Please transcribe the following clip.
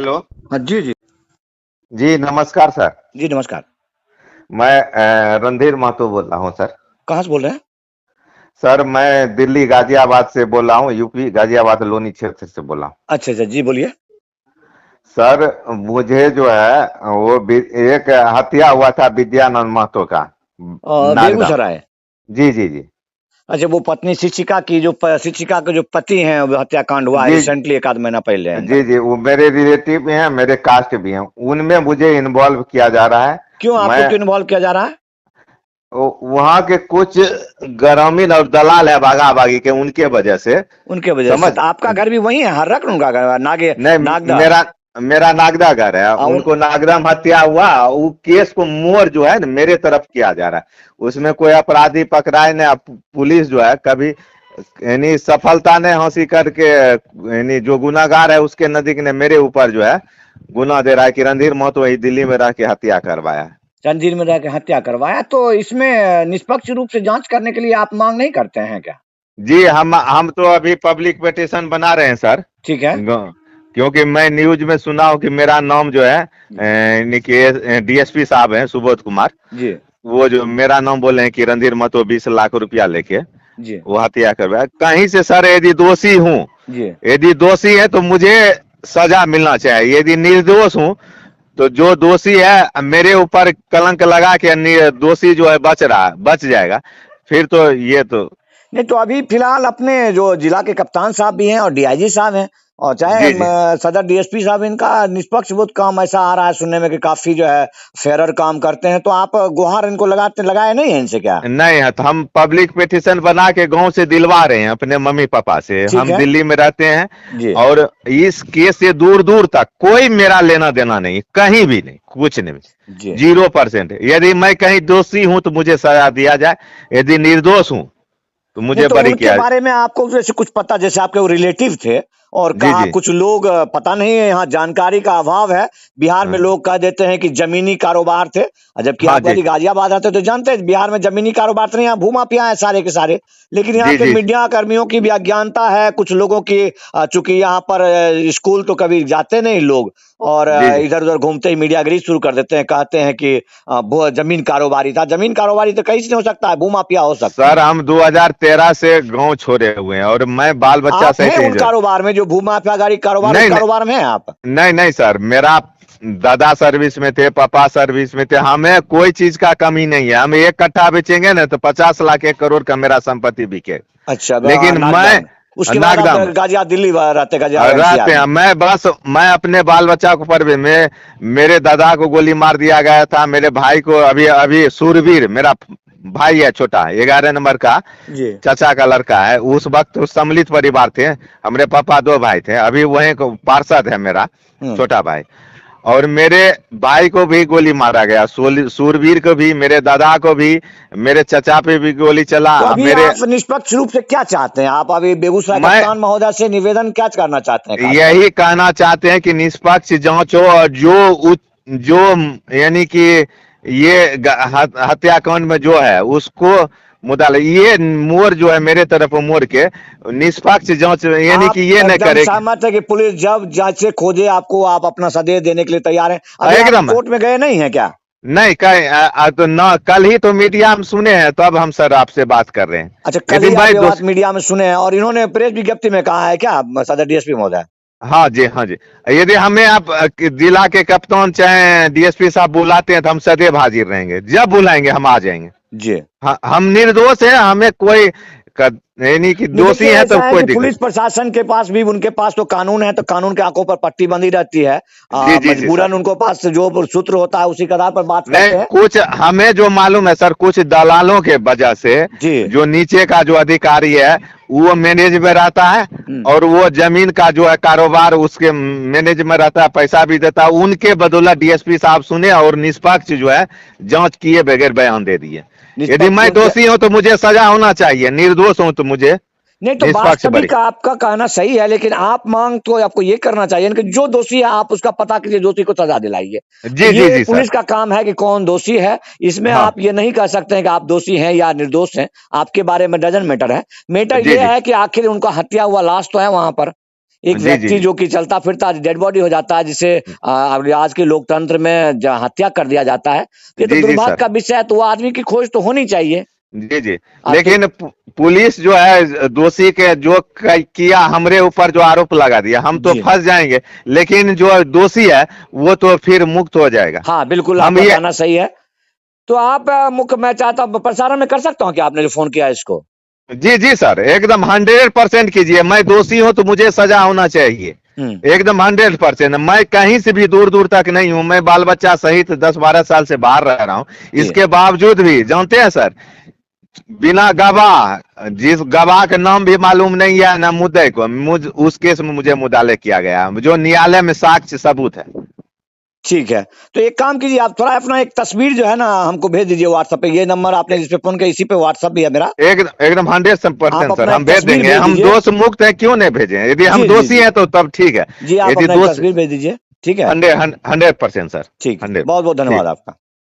Hello. हाँ जी, जी। जी नमस्कार sir. जी, नमस्कार। मैं रणधीर महतो बोल रहा हूँ सर। कहाँ से बोल रहे हैं? सर मैं दिल्ली गाजियाबाद से बोल रहा हूँ, यूपी गाजियाबाद लोनी क्षेत्र से बोल रहा हूँ। अच्छा, अच्छा। जी, बोलिए। सर मुझे जो है वो एक हत्या हुआ था विद्यानंद महतो का, नागदा। बेगूसराय। जी जी जी। अच्छा, वो पत्नी शिक्षिका की जो शिक्षिका के जो पति हैं, वो हत्याकांड हुआ है जी रिसेंटली एक आध महीना पहले अंदर। जी जी, वो मेरे रिलेटिव भी हैं, मेरे कास्ट भी हैं, उनमें मुझे इन्वॉल्व किया जा रहा है। क्यों आपको मैं क्यों इन्वॉल्व किया जा रहा है? वहाँ के कुछ ग्रामीण और दलाल है भागा भागी के, उनके वजह से। उनके वजह से समझ। तो आपका घर भी वही है, हर्रक उनका घर नहीं, नागदा। मेरा मेरा नागदा घर है, उनको नागदा में हत्या हुआ, वो केस को मोड़ जो है ना मेरे तरफ किया जा रहा है। उसमें कोई अपराधी पकड़ाए नहीं, पुलिस जो है कभी यानी सफलता ने हासिल करके यानी जो गुनाहगार है उसके नजदीक ने मेरे ऊपर जो है गुनाह दे रहा है कि रणधीर महतो वही दिल्ली में रह के हत्या करवाया है। जंजीर में रह के हत्या करवाया, तो इसमें निष्पक्ष रूप से जांच करने के लिए आप मांग नहीं करते हैं क्या? जी हम तो अभी पब्लिक पिटीशन बना रहे हैं सर। ठीक है। क्योंकि मैं न्यूज में सुना हूं कि मेरा नाम जो है यानी कि डीएसपी साहब हैं सुबोध कुमार, जी, वो जो मेरा नाम बोले हैं कि रणधीर महतो 20 लाख रुपया लेके जी, वो हत्या करवाया कहीं से। सर यदि दोषी हूँ, जी। यदि दोषी है तो मुझे सजा मिलना चाहिए। यदि निर्दोष हूँ तो जो दोषी है मेरे ऊपर कलंक लगा के दोषी जो है बच जाएगा। फिर तो ये तो। नहीं, तो अभी फिलहाल अपने जो जिला के कप्तान साहब भी हैं और डीआईजी साहब हैं, और चाहे जी जी। सदर डीएसपी साहब, इनका निष्पक्ष बहुत काम ऐसा आ रहा है सुनने में कि काफी जो है फेरर काम करते हैं, तो आप गुहार इनको लगाए नहीं है इनसे क्या? नहीं है तो हम पब्लिक पिटीशन बना के गांव से दिलवा रहे हैं अपने मम्मी पापा से। ठीक हम है। दिल्ली में रहते हैं जी, और इस केस से दूर दूर तक कोई मेरा लेना देना नहीं, कहीं भी नहीं, कुछ नहीं। जी। 0%। यदि मैं कहीं दोषी हूं तो मुझे सजा दिया जाए, यदि निर्दोष हूं तो नहीं, मुझे तो बरी उनके किया। बारे में आपको जैसे कुछ पता, जैसे आपके वो रिलेटिव थे और जी कहा जी। कुछ लोग, पता नहीं है, यहाँ जानकारी का अभाव है। बिहार में हाँ लोग कह देते हैं कि जमीनी कारोबार थे, और जबकि हाँ आप जी यदि गाजियाबाद रहते तो जानते हैं बिहार में जमीनी कारोबार तो नहीं, यहाँ भूमाफिया है सारे के सारे। लेकिन यहाँ जी के जी। मीडिया कर्मियों की भी अज्ञानता है, कुछ लोगों की, चूंकि यहाँ पर स्कूल तो कभी जाते नहीं लोग, और जी जी। इधर उधर घूमते ही मीडियागिरी शुरू कर देते हैं, कहते हैं कि जमीन कारोबारी था। जमीन कारोबारी तो कहीं से नहीं हो सकता है, भूमाफिया हो सकते सर हैं। हम 2013 से गांव छोड़े हुए हैं और मैं बाल बच्चा आप हैं सहित उन ही। कारोबार में, जो भूमाफिया गाड़ी कारोबार, उस नहीं नहीं कारोबार में हैं आप? नहीं नहीं सर, मेरा दादा सर्विस में थे, पापा सर्विस में थे, हमें कोई चीज का कमी नहीं है। हम एक कट्ठा बेचेंगे ना तो 50 लाख 1 करोड़ का मेरा संपत्ति बिके। अच्छा, लेकिन नागदा मैं में। उसके बाद आप नागदाम गाजिया दिल्ली रहते, गाजिया रहते एनसीआर हैं, में। मैं अपने बाल बच्चा को पर भी मैं, मेरे दादा को गोली मार दिया गया था, मेरे भाई को अभी अभी सूरवीर मेरा भाई है छोटा 11 नंबर का, जी। चाचा का लड़का है। उस वक्त तो सम्मिलित परिवार थे, हमारे पापा 2 भाई थे, अभी वहीं को पार्षद है मेरा हम्म। छोटा भाई। और मेरे भाई को भी गोली मारा गया, सूरवीर को भी, मेरे दादा को भी, मेरे चचा पे भी गोली चला तो अभी मेरे। आप निष्पक्ष रूप से क्या चाहते हैं? आप अभी बेगूसराय मैं कप्तान महोदय से निवेदन क्या करना चाहते हैं खासकर? यही कहना चाहते हैं कि निष्पक्ष जांच हो, और जो यानी कि ये हत्याकांड में जो है उसको मुद्दा ये मोर जो है मेरे तरफ मोर के निष्पक्ष जांच, यानी आप कि ये न एकदम करे सहमत है कि पुलिस जब जांचे खोजे आपको, आप अपना सदैव देने के लिए तैयार हैं? अभी आप एकदम। कोर्ट में गए नहीं है क्या? नहीं कहीं तो ना, कल ही तो मीडिया में सुने हैं, तब हम सर आपसे बात कर रहे हैं। अच्छा, कल यदि ही आप मैं ये बात दोस्त। मीडिया में सुने हैं, और इन्होंने प्रेस विज्ञप्ति में कहा है क्या सदर डीएसपी महोदय? हाँ जी हाँ जी। यदि हमें आप जिला के कप्तान चाहे डीएसपी साहब बुलाते हैं तो हम सदैव हाजिर रहेंगे, जब बुलाएंगे हम आ जाएंगे। जी। हम निर्दोष हैं, हमें कोई यानी कि नहीं, दोषी देखिए है तो ऐसा है कोई कि दिक्कत। पुलिस प्रशासन के पास भी, उनके पास तो कानून है, तो कानून के आंखों पर पट्टी बंधी रहती है। जी जी जी सर। मजबूरन उनको पास जो सूत्र होता है उसी के आधार पर बात नहीं करते हैं। कुछ हमें जो मालूम है सर, कुछ दलालों के वजह से जी। जो नीचे का जो अधिकारी है वो मैनेज में रहता है, और वो जमीन का जो है कारोबार उसके मैनेज में रहता है, पैसा भी देता है। उनके बदौलत डीएसपी साहब सुने और निष्पक्ष जो है जांच किए बगैर बयान दे दिए। यदि निष्पक्ष मैं रूप से। दोषी हूं तो मुझे सजा होना चाहिए, निर्दोष हूं तो मुझे नहीं, तो निष्पक्ष बरी। वास्तविक आपका कहना सही है, लेकिन आप मांग तो आपको ये करना चाहिए कि जो दोषी है आप उसका पता कीजिए, दोषी को सजा दिलाइए। तो जी जी ये जी सर। पुलिस का काम है कि कौन दोषी है। इसमें हाँ आप ये नहीं कह सकते हैं कि आप दोषी हैं या निर्दोष हैं, आपके बारे में डजन मैटर है। मैटर जी ये जी। है कि आखिर उनका हत्या हुआ लाश तो है वहां पर, एक जी व्यक्ति जी जो कि चलता फिरता डेड बॉडी हो जाता है, जिसे आज के लोकतंत्र में हत्या कर दिया जाता है, ये तो जी जी दुर्भाग्य सर। का विषय है। तो वो आदमी की खोज तो होनी चाहिए। जी जी। आप देख लेकिन पुलिस जो है दोषी के जो किया, हमरे ऊपर जो आरोप लगा दिया, हम तो जी फंस जाएंगे, लेकिन जो दोषी है वो तो फिर मुक्त हो जाएगा। हाँ, बिल्कुल हम आपका ये कहना सही है। तो आप मुख्य मैं चाहता हूँ प्रसारण में कर सकता हूँ कि आपने जो फोन किया है इसको। जी जी सर, एकदम 100% कीजिए। मैं दोषी हूं तो मुझे सजा होना चाहिए, एकदम 100%। मैं कहीं से भी दूर दूर तक नहीं हूं, मैं बाल बच्चा सहित 10-12 साल से बाहर रह रहा हूं। जी इसके बावजूद भी जानते हैं सर, बिना गवाह, जिस गवाह का नाम भी मालूम नहीं है ना मुद्दे को, उस केस में मुझे मुदाले किया गया, जो न्यायालय में साक्ष्य सबूत है। ठीक है, तो एक काम कीजिए, आप थोड़ा अपना एक तस्वीर जो है ना हमको भेज दीजिए व्हाट्सएप पे। ये नंबर आपने जिस पे फोन किया इसी पे व्हाट्सएप भी है मेरा। एकदम आप 100% सर, अपना हम एक भेज तस्वीर देंगे। भेज हम दीजिए। दोष मुक्त है, क्यों नहीं भेजें? यदि हम जी जी दोषी जी हैं तो तब ठीक है, जी, आप यदि अपना एक दोष तस्वीर भेज दीजिए। ठीक है, 100% सर, ठीक है, 100। बहुत बहुत ठीक। धन्यवाद आपका।